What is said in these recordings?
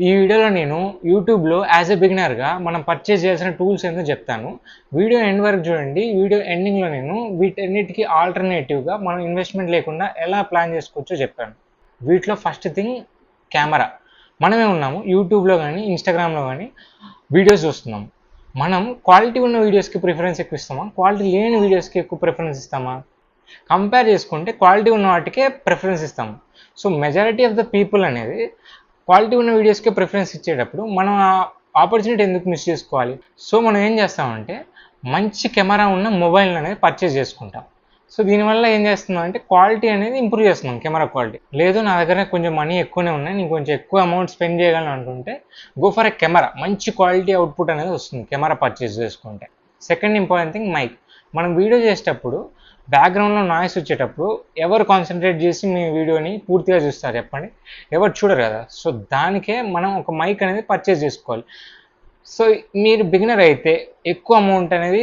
ఈ వీడియోలో నేను యూట్యూబ్లో యాజ్ ఎ బిగినర్గా మనం పర్చేజ్ చేయాల్సిన టూల్స్ ఏందో చెప్తాను. వీడియో ఎండ్ వరకు చూడండి. వీడియో ఎండింగ్లో నేను వీటన్నిటికీ ఆల్టర్నేటివ్గా మనం ఇన్వెస్ట్మెంట్ లేకుండా ఎలా ప్లాన్ చేసుకోవచ్చో చెప్పాను. వీటిలో ఫస్ట్ థింగ్ కెమెరా. మనమే ఉన్నాము యూట్యూబ్లో కానీ ఇన్స్టాగ్రామ్లో కానీ వీడియోస్ చూస్తున్నాము. మనం క్వాలిటీ ఉన్న వీడియోస్కి ప్రిఫరెన్స్ ఎక్కువ ఇస్తామా, క్వాలిటీ లేని వీడియోస్కి ఎక్కువ ప్రిఫరెన్స్ ఇస్తామా? కంపేర్ చేసుకుంటే క్వాలిటీ ఉన్న వాటికే ప్రిఫరెన్స్ ఇస్తాము. So majority of the people అనేది క్వాలిటీ ఉన్న వీడియోస్కే ప్రిఫరెన్స్ ఇచ్చేటప్పుడు మనం ఆ ఆపర్చునిటీ ఎందుకు మిస్ చేసుకోవాలి? సో మనం ఏం చేస్తామంటే మంచి కెమెరా ఉన్న మొబైల్ అనేది పర్చేజ్ చేసుకుంటాం. సో దీనివల్ల ఏం చేస్తున్నాం అంటే క్వాలిటీ అనేది ఇంప్రూవ్ చేస్తున్నాం, కెమెరా క్వాలిటీ. లేదు నా దగ్గర కొంచెం మనీ ఎక్కువనే ఉన్నాయి, నేను కొంచెం ఎక్కువ అమౌంట్ స్పెండ్ చేయగలను అనుకుంటే గో ఫర్ ఎ కెమెరా. మంచి క్వాలిటీ అవుట్పుట్ అనేది వస్తుంది కెమెరా పర్చేజ్ చేసుకుంటే. Second important thing mic. మనం వీడియో చేసేటప్పుడు బ్యాక్గ్రౌండ్లో నాయిస్ వచ్చేటప్పుడు ఎవరు కాన్సన్ట్రేట్ చేసి మీ వీడియోని పూర్తిగా చూస్తారు చెప్పండి? ఎవరు చూడరు కదా. సో దానికే మనం ఒక మైక్ అనేది పర్చేజ్ చేసుకోవాలి. సో మీరు బిగినర్ అయితే ఎక్కువ అమౌంట్ అనేది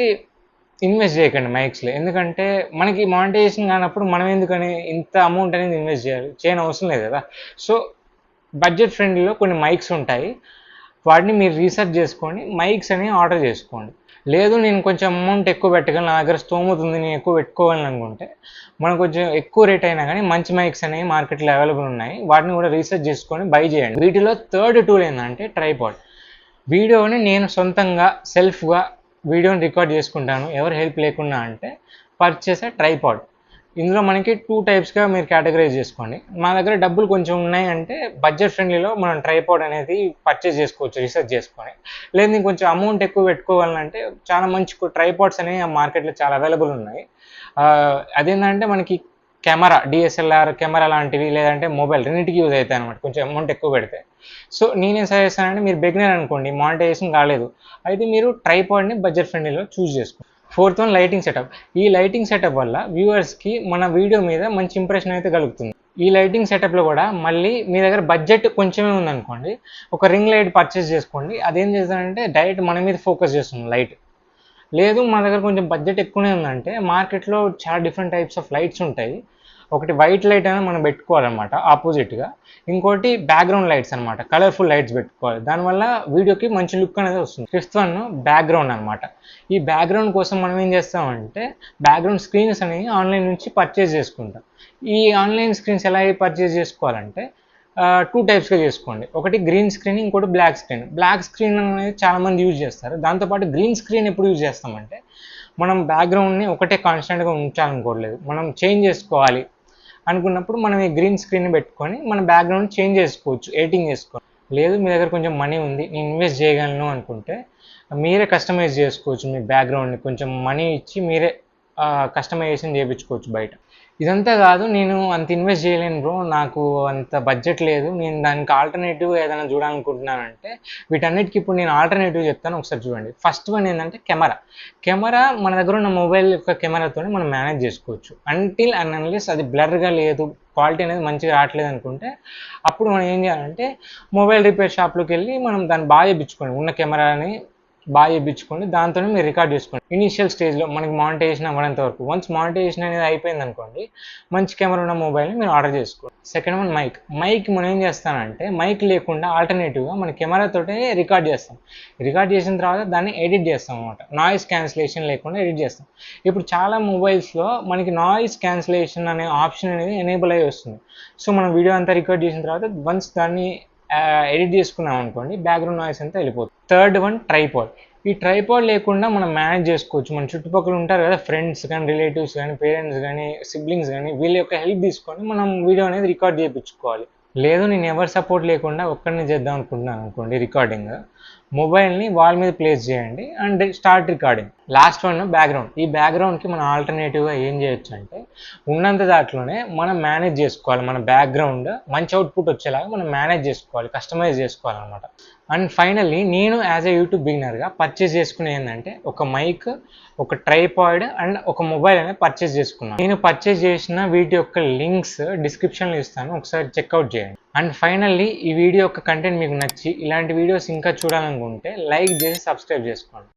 ఇన్వెస్ట్ చేయకండి మైక్స్లో. ఎందుకంటే మనకి మానిటైజేషన్ కానప్పుడు మనం ఎందుకని ఇంత అమౌంట్ అనేది ఇన్వెస్ట్ చేయని అవసరం లేదు కదా. సో బడ్జెట్ ఫ్రెండ్లీలో కొన్ని మైక్స్ ఉంటాయి, వాటిని మీరు రీసెర్చ్ చేసుకొని మైక్స్ అనేవి ఆర్డర్ చేసుకోండి. లేదు నేను కొంచెం అమౌంట్ ఎక్కువ పెట్టగలను, నా దగ్గర స్తోమత ఉంది, నేను ఎక్కువ పెట్టుకోగలను అనుకుంటే మనం కొంచెం ఎక్కువ రేట్ అయినా కానీ మంచి మైక్స్ అనేవి మార్కెట్లో అవైలబుల్ ఉన్నాయి, వాటిని కూడా రీసెర్చ్ చేసుకొని బై చేయండి. వీటిలో థర్డ్ టూల్ ఏంటంటే ట్రైపాడ్. వీడియోని నేను సొంతంగా సెల్ఫ్గా వీడియోని రికార్డ్ చేసుకుంటాను ఎవరు హెల్ప్ లేకుండా అంటే పర్చేస్ ట్రైపాడ్. ఇందులో మనకి 2 టైప్స్గా మీరు కేటగరైజ్ చేసుకోండి. మా దగ్గర డబ్బులు కొంచెం ఉన్నాయి అంటే బడ్జెట్ ఫ్రెండ్లీలో మనం ట్రైపాడ్ అనేది పర్చేస్ చేసుకోవచ్చు రీసెర్చ్ చేసుకొని. లేదు నేను కొంచెం అమౌంట్ ఎక్కువ పెట్టుకోవాలంటే చాలా మంచి ట్రైపాడ్స్ అనేవి మార్కెట్లో చాలా అవైలబుల్ ఉన్నాయి. అదేంటంటే మనకి కెమెరా, డిఎస్ఎల్ఆర్ కెమెరా లాంటివి లేదంటే మొబైల్ రెండింటికి యూజ్ అవుతాయి అనమాట కొంచెం అమౌంట్ ఎక్కువ పెడితే. సో నేనేం సజెస్ట్ చేస్తానంటే మీరు బిగినర్ అనుకోండి, మానిటైజేషన్ కాలేదు అయితే మీరు ట్రైపాడ్ని బడ్జెట్ ఫ్రెండ్లీలో చూస్ చేసుకోండి. Fourth one lighting setup. ఈ లైటింగ్ సెటప్ వల్ల వ్యూవర్స్కి మన వీడియో మీద మంచి ఇంప్రెషన్ అయితే కలుగుతుంది. ఈ లైటింగ్ సెటప్లో కూడా మళ్ళీ మీ దగ్గర బడ్జెట్ కొంచెమే ఉందనుకోండి, ఒక రింగ్ లైట్ పర్చేస్ చేసుకోండి. అదేం చేస్తానంటే డైరెక్ట్ మన మీద ఫోకస్ చేస్తుంది లైట్. లేదు మా దగ్గర కొంచెం బడ్జెట్ ఎక్కువనే ఉందంటే మార్కెట్లో చాలా డిఫరెంట్ టైప్స్ ఆఫ్ లైట్స్ ఉంటాయి. ఒకటి వైట్ లైట్ అనేది మనం పెట్టుకోవాలన్నమాట ఆపోజిట్గా, ఇంకోటి బ్యాక్గ్రౌండ్ లైట్స్ అనమాట, కలర్ఫుల్ లైట్స్ పెట్టుకోవాలి. దానివల్ల వీడియోకి మంచి లుక్ అనేది వస్తుంది. ఫిఫ్త్ వన్ బ్యాక్గ్రౌండ్ అనమాట. ఈ బ్యాక్గ్రౌండ్ కోసం మనం ఏం చేస్తామంటే బ్యాక్గ్రౌండ్ స్క్రీన్స్ అనేవి ఆన్లైన్ నుంచి పర్చేజ్ చేసుకుంటాం. ఈ ఆన్లైన్ స్క్రీన్స్ ఎలా పర్చేజ్ చేసుకోవాలంటే 2 టైప్స్గా చేసుకోండి. ఒకటి గ్రీన్ స్క్రీన్, ఇంకోటి బ్లాక్ స్క్రీన్. బ్లాక్ స్క్రీన్ అనేది చాలామంది యూజ్ చేస్తారు. దాంతోపాటు గ్రీన్ స్క్రీన్ ఎప్పుడు యూజ్ చేస్తామంటే మనం బ్యాక్గ్రౌండ్ని ఒకటే కాన్స్టెంట్గా ఉంచాలనుకోవట్లేదు, మనం చేంజ్ చేసుకోవాలి అనుకున్నప్పుడు మనం ఈ గ్రీన్ స్క్రీన్ పెట్టుకొని మన బ్యాక్గ్రౌండ్ చేంజ్ చేసుకోవచ్చు, ఎడిటింగ్ చేసుకోవచ్చు. లేదు మీ దగ్గర కొంచెం మనీ ఉంది, నేను ఇన్వెస్ట్ చేయగలను అనుకుంటే మీరే కస్టమైజ్ చేసుకోవచ్చు. మీ బ్యాక్గ్రౌండ్ని కొంచెం మనీ ఇచ్చి మీరే కస్టమైజేషన్ చేయించుకోవచ్చు బయట. ఇదంతా కాదు నేను అంత ఇన్వెస్ట్ చేయలేను బ్రో, నాకు అంత బడ్జెట్ లేదు, నేను దానికి ఆల్టర్నేటివ్ ఏదైనా చూడాలనుకుంటున్నానంటే వీటన్నిటికీ ఇప్పుడు నేను ఆల్టర్నేటివ్ చెప్తాను, ఒకసారి చూడండి. ఫస్ట్ వన్ ఏంటంటే కెమెరా మన దగ్గర ఉన్న మొబైల్ యొక్క కెమెరాతో మనం మేనేజ్ చేసుకోవచ్చు. అంటిల్ అండ్ అన్లెస్ అది బ్లర్గా లేదు, క్వాలిటీ అనేది మంచిగా రావట్లేదు అనుకుంటే అప్పుడు మనం ఏం చేయాలంటే మొబైల్ రిపేర్ షాప్లోకి వెళ్ళి మనం దాన్ని బాగా చేయించుకోండి, ఉన్న కెమెరాని బాగా చేయించుకోండి, దాంతోనే మీరు రికార్డ్ చేసుకోండి. ఇనీషియల్ స్టేజ్లో మనకి మానిటైజేషన్ అవ్వడంత వరకు. వన్స్ మానిటైజేషన్ అనేది అయిపోయింది అనుకోండి, మంచి కెమెరా ఉన్న మొబైల్ని మీరు ఆర్డర్ చేసుకోండి. సెకండ్ వన్ మైక్ మనం ఏం చేస్తానంటే మైక్ లేకుండా ఆల్టర్నేటివ్గా మన కెమెరాతోటే రికార్డ్ చేస్తాం. రికార్డ్ చేసిన తర్వాత దాన్ని ఎడిట్ చేస్తాం అనమాట, నాయిస్ క్యాన్సిలేషన్ లేకుండా ఎడిట్ చేస్తాం. ఇప్పుడు చాలా మొబైల్స్లో మనకి నాయిస్ క్యాన్సిలేషన్ అనే ఆప్షన్ అనేది ఎనేబుల్ అయ్యి వస్తుంది. సో మనం వీడియో అంతా రికార్డ్ చేసిన తర్వాత వన్స్ దాన్ని ఎడిట్ చేసుకున్నాం అనుకోండి, బ్యాక్గ్రౌండ్ నాయిస్ అంతా వెళ్ళిపోతుంది. Third one tripod. ఈ ట్రైపాడ్ లేకుండా మనం మేనేజ్ చేసుకోవచ్చు. మన చుట్టుపక్కల ఉంటారు కదా ఫ్రెండ్స్ కానీ, రిలేటివ్స్ కానీ, పేరెంట్స్ కానీ, సిబ్లింగ్స్ కానీ, వీళ్ళ యొక్క హెల్ప్ తీసుకొని మనం వీడియో అనేది రికార్డ్ చేయించుకోవాలి. లేదు నేను ఎవరి సపోర్ట్ లేకుండా ఒక్కడిని చేద్దాం అనుకుంటున్నాను అనుకోండి రికార్డింగ్, మొబైల్ని వాల్ మీద ప్లేస్ చేయండి and start recording. Last one background. ఈ బ్యాక్గ్రౌండ్కి మనం ఆల్టర్నేటివ్గా ఏం చేయొచ్చు అంటే ఉన్నంత దాంట్లోనే మనం మేనేజ్ చేసుకోవాలి. మన బ్యాక్గ్రౌండ్ మంచి అవుట్పుట్ వచ్చేలాగా మనం మేనేజ్ చేసుకోవాలి, కస్టమైజ్ చేసుకోవాలన్నమాట. అండ్ ఫైనల్లీ నేను యాజ్ ఎ యూట్యూబ్ బిగినర్గా పర్చేస్ చేసుకునే ఏంటంటే ఒక మైక్, ఒక ట్రైపాడ్ అండ్ ఒక మొబైల్ అనేది పర్చేస్ చేసుకున్నాను. నేను పర్చేస్ చేసిన వీటి యొక్క లింక్స్ డిస్క్రిప్షన్లో ఇస్తాను, ఒకసారి చెక్అవుట్ చేయండి. అండ్ ఫైనల్లీ ఈ వీడియో యొక్క కంటెంట్ మీకు నచ్చి ఇలాంటి వీడియోస్ ఇంకా చూడాలనుకుంటే లైక్ చేసి సబ్స్క్రైబ్ చేసుకోండి.